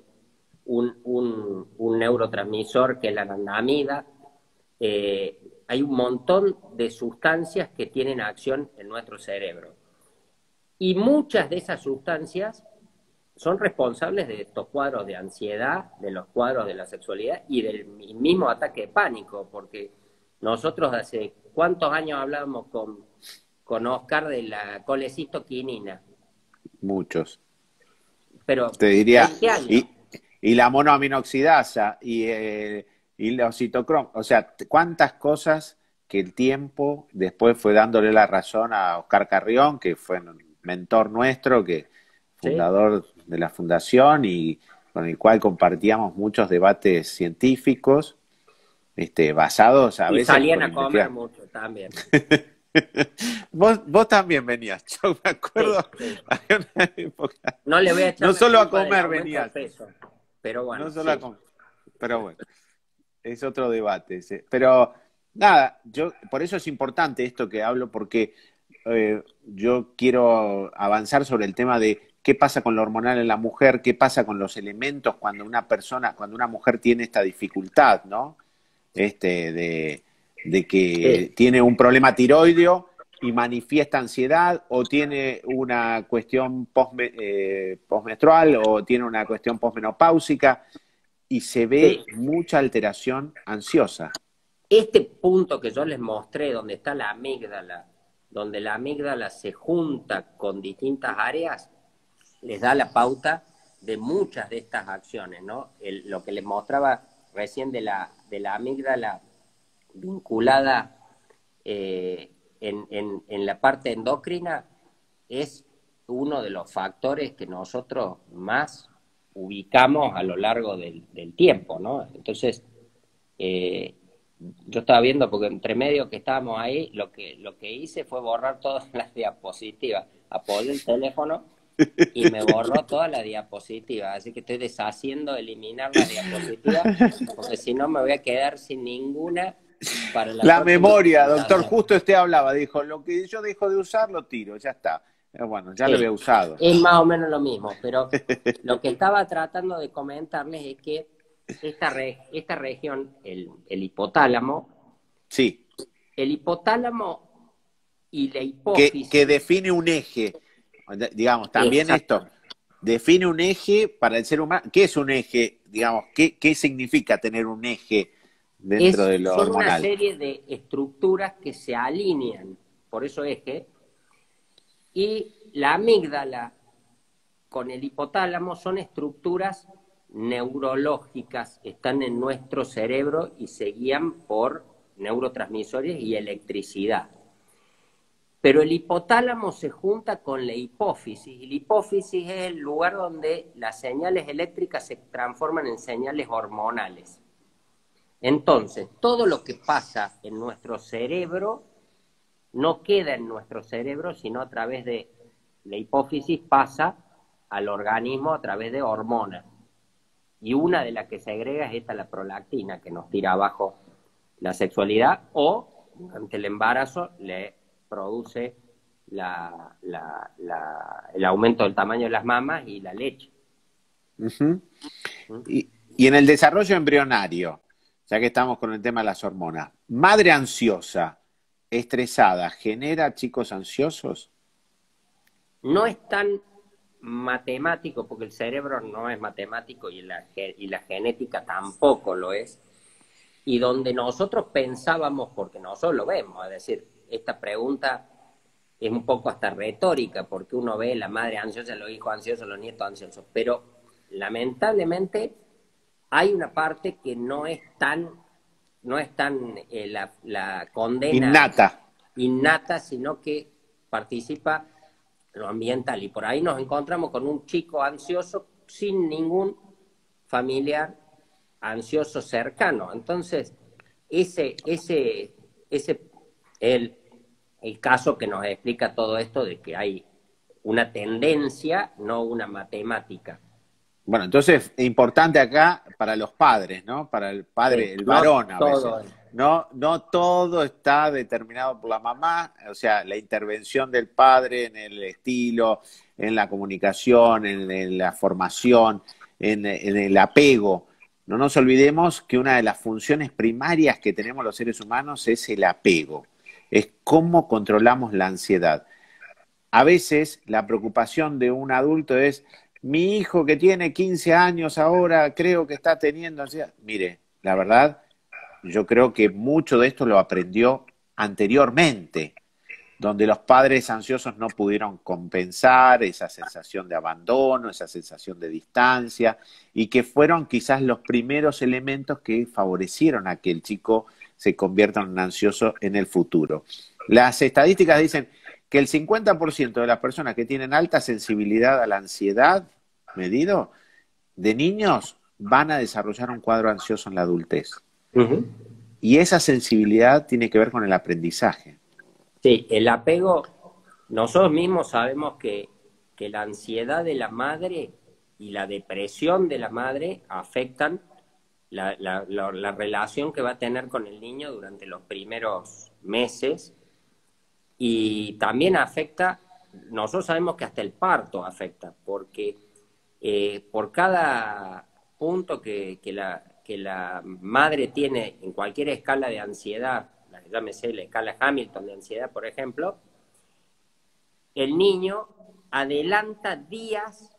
un neurotransmisor que es la anandamida. hay un montón de sustancias que tienen acción en nuestro cerebro. Y muchas de esas sustancias son responsables de estos cuadros de ansiedad, de los cuadros de la sexualidad y del mismo ataque de pánico, porque nosotros hace cuántos años hablábamos con Oscar de la colecistoquinina, Muchos. pero Te diría, 20 años. y la monoaminoxidasa y los citocrom, o sea, cuántas cosas que el tiempo después fue dándole la razón a Oscar Carrión, que fue un mentor nuestro, que ¿Sí? fundador de la fundación y con el cual compartíamos muchos debates científicos, basados a Y veces salían por a comer investigar. mucho también. Vos también venías, yo me Sí, acuerdo, sí. había una época, No le voy a echar no la solo a culpa del comer aumento de venías, peso, pero no bueno, solo a sí. comer, pero bueno, es otro debate ese. Pero nada, yo por eso es importante esto que hablo, porque yo quiero avanzar sobre el tema de qué pasa con lo hormonal en la mujer, qué pasa con los elementos cuando cuando una mujer tiene esta dificultad, ¿no? Este, de que Sí. tiene un problema tiroideo y manifiesta ansiedad, o tiene una cuestión postmenstrual, o tiene una cuestión postmenopáusica, y se ve Sí. mucha alteración ansiosa. Este punto que yo les mostré, donde está la amígdala, donde la amígdala se junta con distintas áreas, les da la pauta de muchas de estas acciones, ¿no? Lo que les mostraba recién de la amígdala vinculada en la parte endocrina es uno de los factores que nosotros más ubicamos a lo largo del tiempo, ¿no? Entonces, eh, yo estaba viendo, porque entre medio que estábamos ahí, lo que hice fue borrar todas las diapositivas. Apoyé el teléfono y me borró toda la diapositiva, así que estoy deshaciendo, eliminar las diapositivas, porque si no me voy a quedar sin ninguna para la La próxima memoria, doctor, presentación. justo hablaba, dijo, lo que yo dejo de usar lo tiro, ya está. Bueno, ya lo Sí, había usado. es más o menos lo mismo, pero lo que estaba tratando de comentarles es que esta región, Sí, el hipotálamo y la que hipófisis, define un eje, digamos, también esto, exacto, define un eje para el ser humano. ¿Qué es un eje? Digamos, ¿qué significa tener un eje dentro de lo son una hormonal? serie de estructuras que se alinean, por eso eje, y la amígdala con el hipotálamo son estructuras neurológicas, están en nuestro cerebro y se guían por neurotransmisores y electricidad. Pero el hipotálamo se junta con la hipófisis, y la hipófisis es el lugar donde las señales eléctricas se transforman en señales hormonales. Entonces, todo lo que pasa en nuestro cerebro no queda en nuestro cerebro, sino a través de la hipófisis pasa al organismo a través de hormonas. Y una de las que se agrega es esta, la prolactina, que nos tira abajo la sexualidad, o durante el embarazo le produce el aumento del tamaño de las mamas y la leche. Ujú. ¿Mm? Y en el desarrollo embrionario, ya que estamos con el tema de las hormonas, madre ansiosa, estresada, ¿genera chicos ansiosos? No es tan matemático, porque el cerebro no es matemático y la genética tampoco lo es, y donde nosotros pensábamos, porque nosotros lo vemos, es decir, esta pregunta es un poco hasta retórica, porque uno ve la madre ansiosa, los hijos ansiosos, los nietos ansiosos, pero lamentablemente hay una parte que no es tan la condena Innata. innata, sino que participa lo ambiental. Y por ahí nos encontramos con un chico ansioso sin ningún familiar ansioso cercano. Entonces, ese el, el caso que nos explica todo esto de que hay una tendencia, no una matemática. Bueno, entonces, importante acá para los padres, ¿no? Para el padre, el No varón a veces. todo. No todo está determinado por la mamá, o sea, la intervención del padre en el estilo, en la comunicación, en la formación, en el apego, no nos olvidemos que una de las funciones primarias que tenemos los seres humanos es el apego, es cómo controlamos la ansiedad. A veces la preocupación de un adulto es, mi hijo que tiene 15 años ahora creo que está teniendo ansiedad. Mire, la verdad, yo creo que mucho de esto lo aprendió anteriormente, donde los padres ansiosos no pudieron compensar esa sensación de abandono, esa sensación de distancia, y que fueron quizás los primeros elementos que favorecieron a que el chico se convierta en un ansioso en el futuro. Las estadísticas dicen que el 50% de las personas que tienen alta sensibilidad a la ansiedad, medido, de niños, van a desarrollar un cuadro ansioso en la adultez. Ujú. Y esa sensibilidad tiene que ver con el aprendizaje. Sí, el apego, nosotros mismos sabemos que la ansiedad de la madre y la depresión de la madre afectan la relación que va a tener con el niño durante los primeros meses y también afecta, nosotros sabemos que hasta el parto afecta, porque por cada punto que la madre tiene en cualquier escala de ansiedad, llámese la escala Hamilton de ansiedad, por ejemplo, el niño adelanta días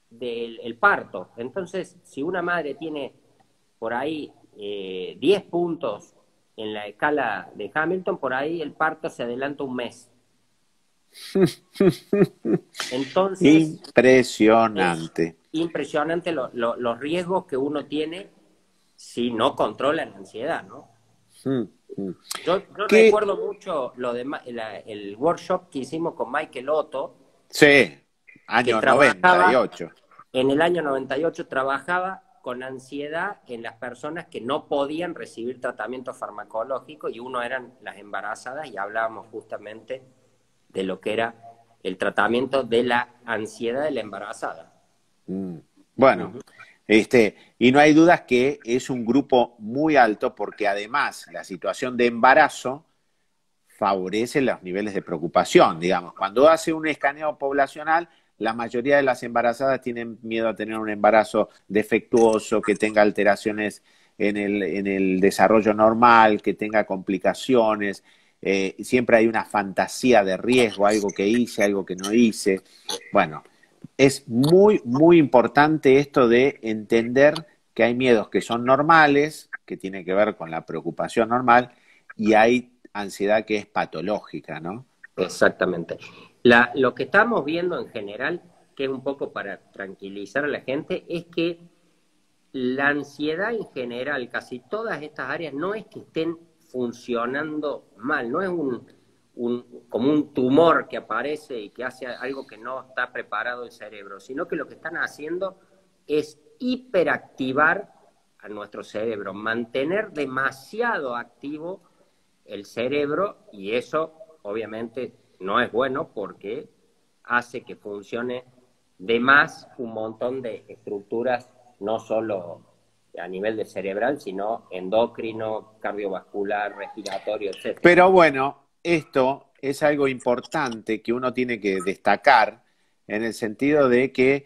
del parto. Entonces, si una madre tiene por ahí 10 puntos en la escala de Hamilton, por ahí el parto se adelanta un mes. Entonces, es Impresionante. impresionante los riesgos que uno tiene si no controla la ansiedad, ¿no? Mm, mm. Yo ¿Qué? recuerdo mucho el workshop que hicimos con Michael Otto, Sí, que año trabajaba 98. en el año 98, trabajaba con ansiedad en las personas que no podían recibir tratamiento farmacológico y uno eran las embarazadas y hablábamos justamente de lo que era el tratamiento de la ansiedad de la embarazada. Mm. Bueno, Ujú. y no hay dudas que es un grupo muy alto porque además la situación de embarazo favorece los niveles de preocupación, digamos. Cuando hace un escaneo poblacional, la mayoría de las embarazadas tienen miedo a tener un embarazo defectuoso, que tenga alteraciones en el desarrollo normal, que tenga complicaciones. Siempre hay una fantasía de riesgo, algo que hice, algo que no hice. Bueno, es muy, muy importante esto de entender que hay miedos que son normales, que tienen que ver con la preocupación normal, y hay ansiedad que es patológica, ¿no? Exactamente. Lo que estamos viendo en general, que es un poco para tranquilizar a la gente, es que la ansiedad en general, casi todas estas áreas, no es que estén funcionando mal, no es como un tumor que aparece y que hace algo que no está preparado el cerebro, sino que lo que están haciendo es hiperactivar a nuestro cerebro, mantener demasiado activo el cerebro y eso obviamente no es bueno porque hace que funcione de más un montón de estructuras, no solo a nivel de cerebral, sino endocrino, cardiovascular, respiratorio, etcétera. Pero bueno, esto es algo importante que uno tiene que destacar en el sentido de que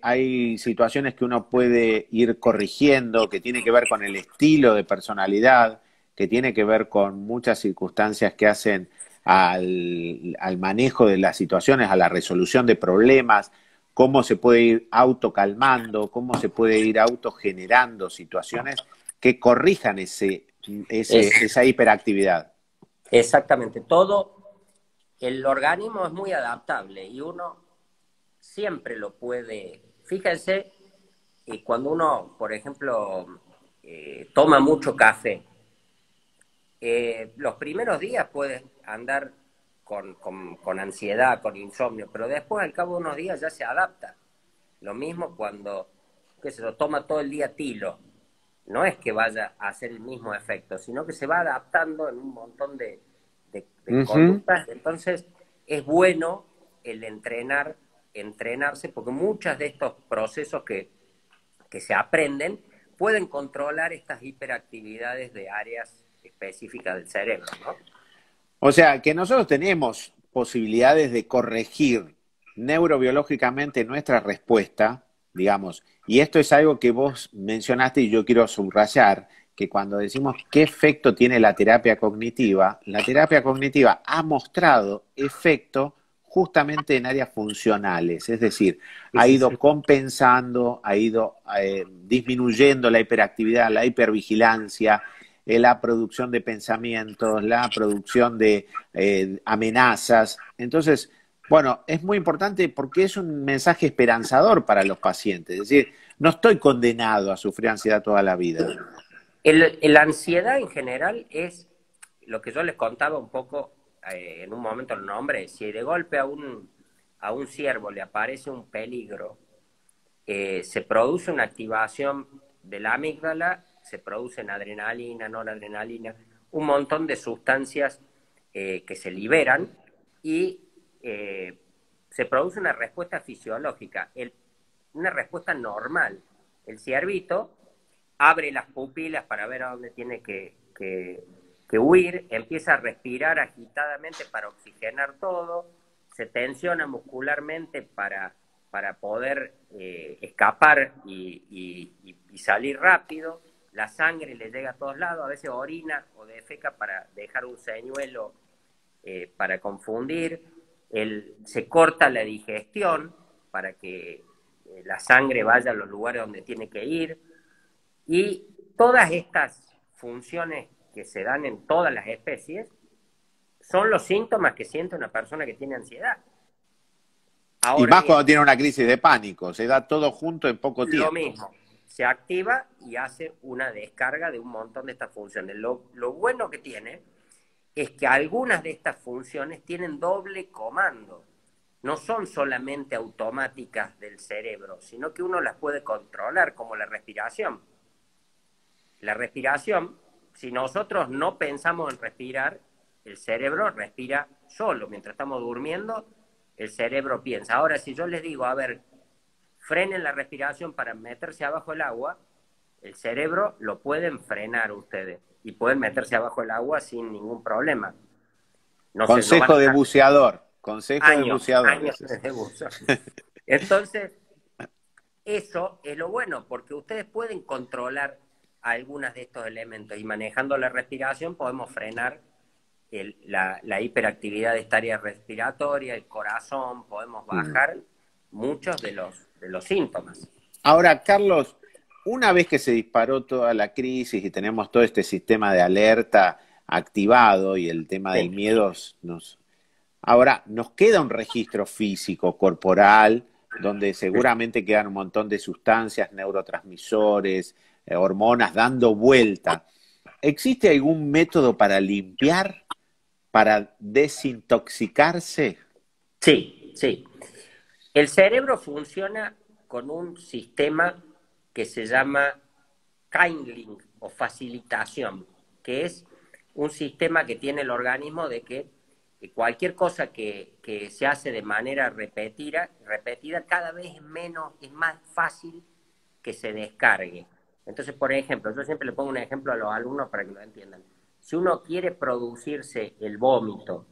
hay situaciones que uno puede ir corrigiendo, que tiene que ver con el estilo de personalidad, que tiene que ver con muchas circunstancias que hacen al manejo de las situaciones, a la resolución de problemas, cómo se puede ir autocalmando, cómo se puede ir autogenerando situaciones que corrijan Es, esa hiperactividad. exactamente, todo el organismo es muy adaptable y uno siempre lo puede. Fíjense, cuando uno, por ejemplo, toma mucho café, los primeros días puedes andar con ansiedad, con insomnio, pero después, al cabo de unos días, ya se adapta. Lo mismo cuando, qué sé yo, toma todo el día tilo. No es que vaya a hacer el mismo efecto, sino que se va adaptando en un montón de Ujú. conductas. Entonces, es bueno el entrenarse, porque muchos de estos procesos que se aprenden pueden controlar estas hiperactividades de áreas específicas del cerebro, ¿no? O sea, que nosotros tenemos posibilidades de corregir neurobiológicamente nuestra respuesta, digamos. Y esto es algo que vos mencionaste y yo quiero subrayar, que cuando decimos qué efecto tiene la terapia cognitiva ha mostrado efecto justamente en áreas funcionales, es decir, Sí, ha sí, ido sí. compensando, ha ido disminuyendo la hiperactividad, la hipervigilancia, la producción de pensamientos, la producción de amenazas. Entonces, bueno, es muy importante porque es un mensaje esperanzador para los pacientes. Es decir, no estoy condenado a sufrir ansiedad toda la vida. La ansiedad en general es lo que yo les contaba un poco en un momento el nombre. Si de golpe a un ciervo le aparece un peligro, se produce una activación de la amígdala, se producen adrenalina, noradrenalina, un montón de sustancias que se liberan y se produce una respuesta fisiológica, una respuesta normal. El ciervito abre las pupilas para ver a dónde tiene que huir, empieza a respirar agitadamente para oxigenar todo, se tensiona muscularmente para poder escapar y salir rápido, la sangre le llega a todos lados, a veces orina o defeca para dejar un señuelo para confundir, se corta la digestión para que la sangre vaya a los lugares donde tiene que ir, y todas estas funciones que se dan en todas las especies son los síntomas que siente una persona que tiene ansiedad. Y Ahora más bien, cuando tiene una crisis de pánico, se da todo junto en poco lo tiempo. mismo, se activa y hace una descarga de un montón de estas funciones. Lo bueno que tiene es que algunas de estas funciones tienen doble comando. No son solamente automáticas del cerebro, sino que uno las puede controlar, como la respiración. La respiración, si nosotros no pensamos en respirar, el cerebro respira solo. Mientras estamos durmiendo, el cerebro piensa. Ahora, si yo les digo, a ver, frenen la respiración para meterse abajo el agua, el cerebro lo pueden frenar ustedes y pueden meterse abajo el agua sin ningún problema. No sé, no van a estar Consejo de años, buceador, años ese es. de uso. Entonces, eso es lo bueno, porque ustedes pueden controlar algunos de estos elementos y manejando la respiración podemos frenar la hiperactividad de esta área respiratoria, el corazón, podemos Mm. bajar muchos de los síntomas. Ahora, Carlos, una vez que se disparó toda la crisis y tenemos todo este sistema de alerta activado y el tema del Sí. miedo ahora nos queda un registro físico, corporal, donde seguramente quedan un montón de sustancias, neurotransmisores, hormonas dando vuelta. ¿Existe algún método para limpiar, para desintoxicarse? Sí, sí. El cerebro funciona con un sistema que se llama kindling o facilitación, que es un sistema que tiene el organismo de que cualquier cosa que se hace de manera repetida cada vez es más fácil que se descargue. Entonces, por ejemplo, yo siempre le pongo un ejemplo a los alumnos para que lo entiendan. Si uno quiere producirse el vómito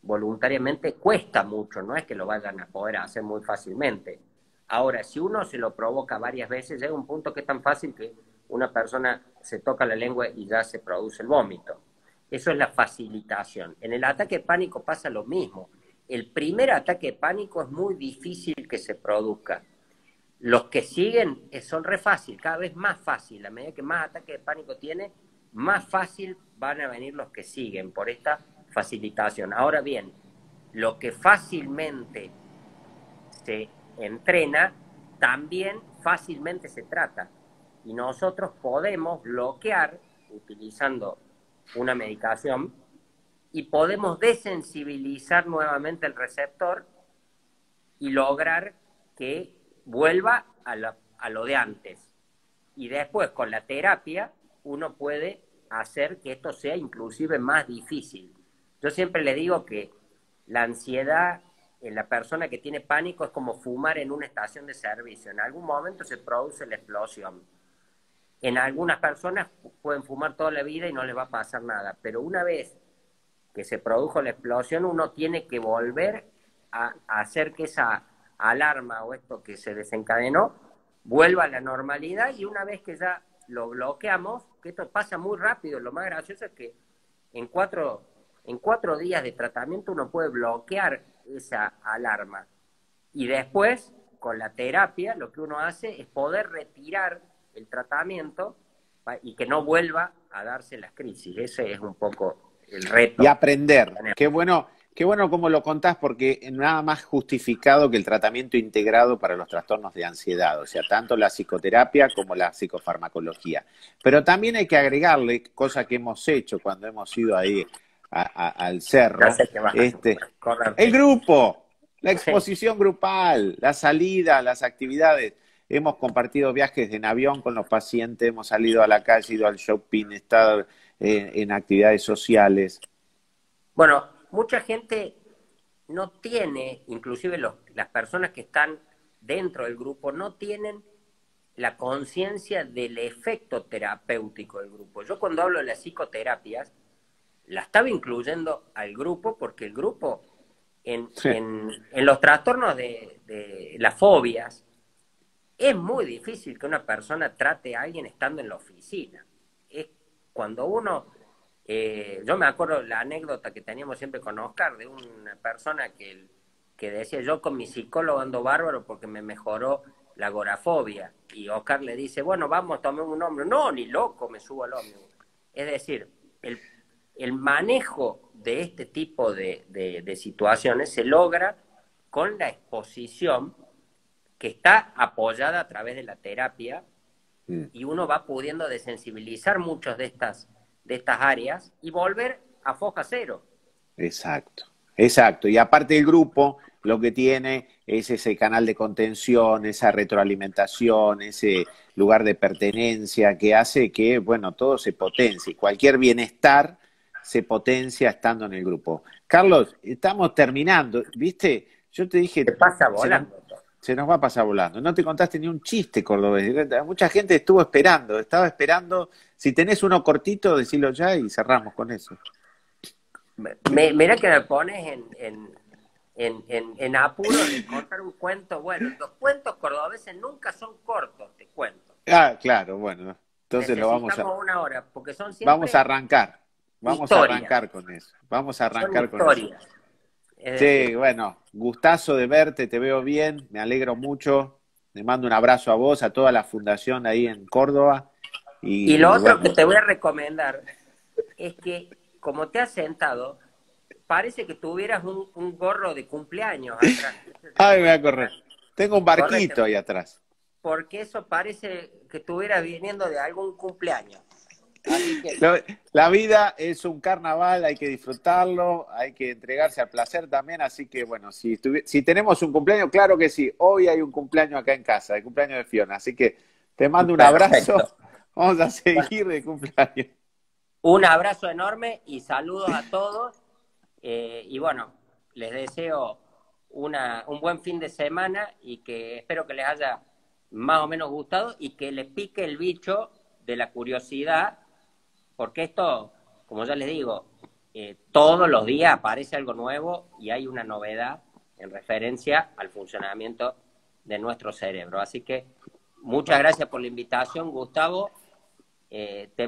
voluntariamente, cuesta mucho, no es que lo vayan a poder hacer muy fácilmente. Ahora, si uno se lo provoca varias veces, llega un punto que es tan fácil que una persona se toca la lengua y ya se produce el vómito. Eso es la facilitación. En el ataque de pánico pasa lo mismo. El primer ataque de pánico es muy difícil que se produzca. Los que siguen son re fácil, cada vez más fácil. A medida que más ataque de pánico tiene, más fácil van a venir los que siguen por esta facilitación. Ahora bien, lo que fácilmente se entrena, también fácilmente se trata. Y nosotros podemos bloquear, utilizando una medicación, y podemos desensibilizar nuevamente el receptor y lograr que vuelva a lo de antes. Y después, con la terapia, uno puede hacer que esto sea inclusive más difícil. Yo siempre le digo que la ansiedad en la persona que tiene pánico es como fumar en una estación de servicio. En algún momento se produce la explosión. En algunas personas pueden fumar toda la vida y no les va a pasar nada, pero una vez que se produjo la explosión, uno tiene que volver a hacer que esa alarma o esto que se desencadenó vuelva a la normalidad, y una vez que ya lo bloqueamos, que esto pasa muy rápido, lo más gracioso es que en cuatro días de tratamiento uno puede bloquear esa alarma. Y después, con la terapia, lo que uno hace es poder retirar el tratamiento y que no vuelva a darse las crisis. Ese es un poco el Y reto que aprender. tenemos. Qué bueno cómo lo contás, porque nada más justificado que el tratamiento integrado para los trastornos de ansiedad, o sea, tanto la psicoterapia como la psicofarmacología. Pero también hay que agregarle, cosa que hemos hecho cuando hemos ido ahí al Ya cerro, sé que vas a el correrte. grupo, la Sí. exposición grupal, la salida, las actividades. Hemos compartido viajes en avión con los pacientes, hemos salido a la calle, ido al shopping, estado en actividades sociales. Bueno, mucha gente no tiene, inclusive las personas que están dentro del grupo, no tienen la conciencia del efecto terapéutico del grupo. Yo cuando hablo de las psicoterapias, la estaba incluyendo al grupo porque el grupo Sí, en los trastornos de las fobias es muy difícil que una persona trate a alguien estando en la oficina. Es cuando uno, yo me acuerdo la anécdota que teníamos siempre con Oscar de una persona que decía, yo con mi psicólogo ando bárbaro porque me mejoró la agorafobia. Y Oscar le dice, bueno, vamos, tomemos un ómnibus. No, ni loco me subo al ómnibus. Es decir, el manejo de este tipo de situaciones se logra con la exposición que está apoyada a través de la terapia, mm, y uno va pudiendo desensibilizar muchas de estas áreas y volver a foja cero. exacto, exacto. Y aparte el grupo lo que tiene es ese canal de contención, esa retroalimentación, ese lugar de pertenencia que hace que, bueno, todo se potencie. Cualquier bienestar se potencia estando en el grupo. Carlos, estamos terminando, ¿viste? Yo te ¿Qué dije, pasa volando? se nos va a pasar volando. No te contaste ni un chiste cordobés. Mucha gente estuvo esperando, estaba esperando. Si tenés uno cortito, decilo ya y cerramos con eso. Mira que me pones en apuros de contar un cuento. Bueno, los cuentos cordobeses nunca son cortos, te cuento. Ah, claro, bueno. Entonces Necesitamos una hora, porque son vamos a siempre arrancar. Vamos a historias, arrancar con eso. Vamos a son arrancar con eso. historias. Es decir, Che, bueno, gustazo de verte, te veo bien, me alegro mucho. Te mando un abrazo a vos, a toda la fundación ahí en Córdoba. y lo Y otro bueno, que te voy a recomendar es que, como te has sentado, parece que tuvieras un gorro de cumpleaños atrás. Ese te lo ay, me voy voy a a correr. poner. Tengo un Correcto, barquito ahí atrás. porque eso parece que estuvieras viniendo de algún cumpleaños. Así que, Lo- La vida es un carnaval, hay que disfrutarlo, hay que entregarse al placer también, así que bueno, si tenemos un cumpleaños, claro que sí, hoy hay un cumpleaños acá en casa, el cumpleaños de Fiona, así que te mando un abrazo, perfecto. vamos a Bueno, seguir de cumpleaños. un abrazo enorme y saludos a todos. Y bueno, les deseo un buen fin de semana y que espero que les haya más o menos gustado y que les pique el bicho de la curiosidad, porque esto, como ya les digo, todos los días aparece algo nuevo y hay una novedad en referencia al funcionamiento de nuestro cerebro. Así que muchas gracias por la invitación, Gustavo. Te